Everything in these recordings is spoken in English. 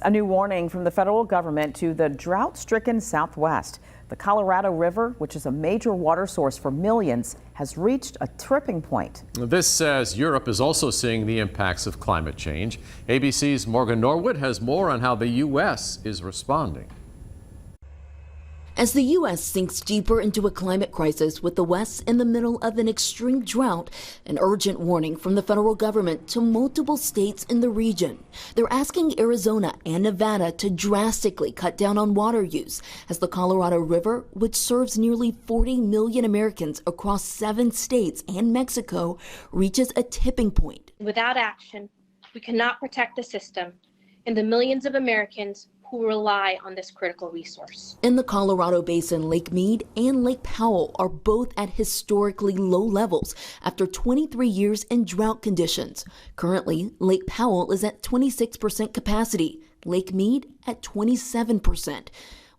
A new warning from the federal government to the drought-stricken Southwest. The Colorado River, which is a major water source for millions, has reached a tipping point. This says Europe is also seeing the impacts of climate change. ABC's Morgan Norwood has more on how the U.S. is responding. As the U.S. sinks deeper into a climate crisis with the West in the middle of an extreme drought, an urgent warning from the federal government to multiple states in the region. They're asking Arizona and Nevada to drastically cut down on water use as the Colorado River, which serves nearly 40 million Americans across 7 states and Mexico, reaches a tipping point. Without action, we cannot protect the system and the millions of Americans who rely on this critical resource. In the Colorado Basin, Lake Mead and Lake Powell are both at historically low levels after 23 years in drought conditions. Currently, Lake Powell is at 26% capacity, Lake Mead at 27%.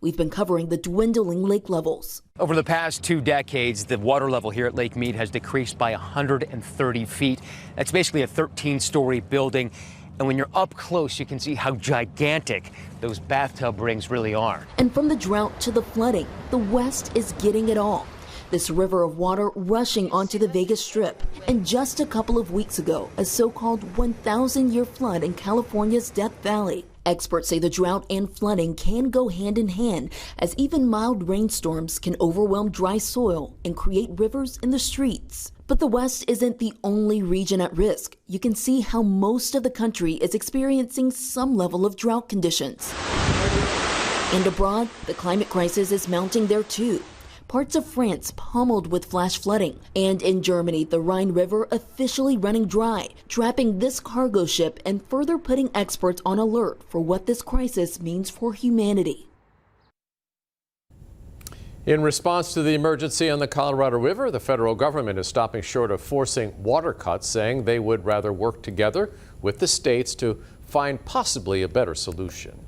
We've been covering the dwindling lake levels. Over the past 2 decades, the water level here at Lake Mead has decreased by 130 feet. That's basically a 13-story building. And when you're up close, you can see how gigantic those bathtub rings really are. And from the drought to the flooding, the West is getting it all. This river of water rushing onto the Vegas Strip. And just a couple of weeks ago, a so-called 1,000-year flood in California's Death Valley. Experts say the drought and flooding can go hand in hand, as even mild rainstorms can overwhelm dry soil and create rivers in the streets. But the West isn't the only region at risk. You can see how most of the country is experiencing some level of drought conditions. And abroad, the climate crisis is mounting there too. Parts of France pummeled with flash flooding. And in Germany, the Rhine River officially running dry, trapping this cargo ship and further putting experts on alert for what this crisis means for humanity. In response to the emergency on the Colorado River, the federal government is stopping short of forcing water cuts, saying they would rather work together with the states to find possibly a better solution.